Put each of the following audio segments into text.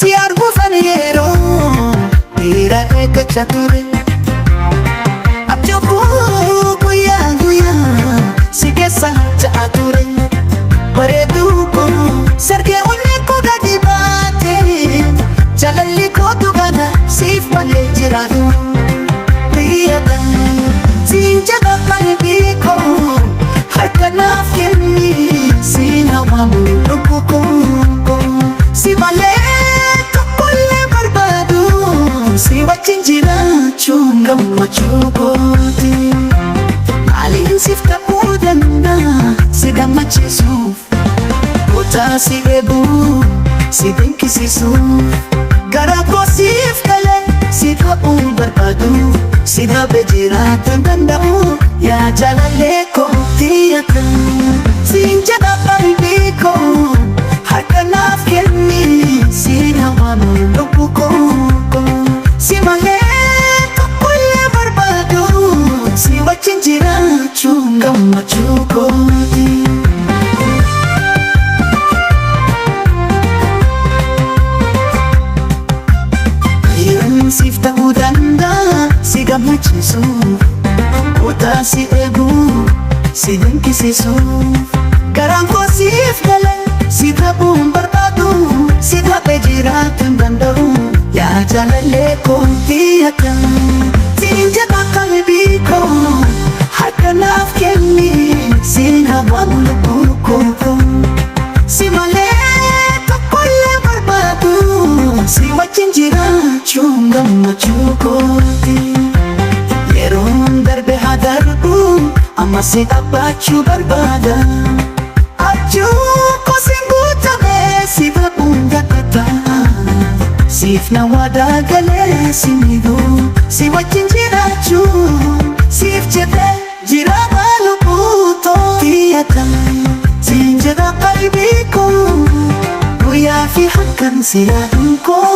si arguufan yeroo dhiira eeggachaa ture. Abjuu guyyaa guyyaa si keessa ta'a ture. Bareedduu koo sargee onnee koo gadi baate jaalalli kootu gana siif malee jiraatu. Biyyaadhaan siin jedha qalbii koo harka naaf kenni siin hawwamu lubbuu koo. Si malee tokkollee barbaadu si wajjin jiraachuun gammachuu kooti. Maaliin siif ta'uu danda'a si gammachiisuuf kutaa si eeguu si dinqisiisuuf garaa koo siif galee si ta'uu barbaadu si dhaabee jiraachuu danda'u yaa jaalallee kooti akka siin jedha qalbii koo harka naaf kenni siin hawwamu lubbuu koo. Si malee tokkollee barbaadu si wajjin jiraachuun gammachuu kooti. Yeroon siif ta'uu danda'a si gammachiisuuf kutaa si eeguu si dinqisiisuuf garaan koo siif galee si dhabuun barbaadu si dhaabee jiraachuu danda'u yaa jaalallee kooti akka siin jedha qalbii koo harka naaf kenni siin hawwamu lubbuu koo. Si malee tokkollee barbaadu si wajjin jiraachuun gammachuu kooti. Yeroon darbe haa darbu amma si dhaabbachuu barbaada. Abjuu koo siin guutamee si dhabuun gaddata. Siif na waadaa galee si miidhuu si wajjin jiraachuun siif jedhee jiraata lubbuu tootii akka siin jedha qalbii koo guyyaa fi halkan si yaaduun koo.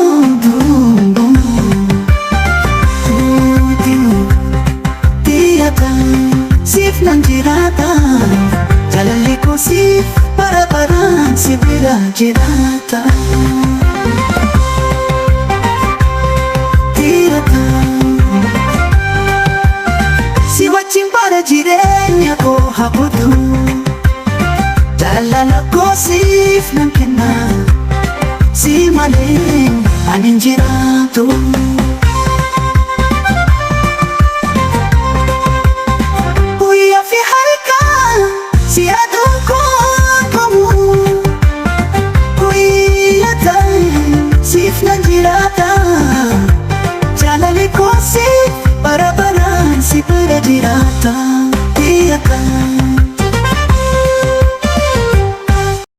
Siif nan jiraata jaalalli koo siif bara baraan si bira jiraata. Si wajjin bara jireenya koo haa godhu jaalala koo siif nan kenna si malee ani hin jiraatu. Guyyaa fi halkan si yaaduun koo guyyaa ta'e siif nan jiraata. Jaalalli koo siif bara baraan si bira jiraata.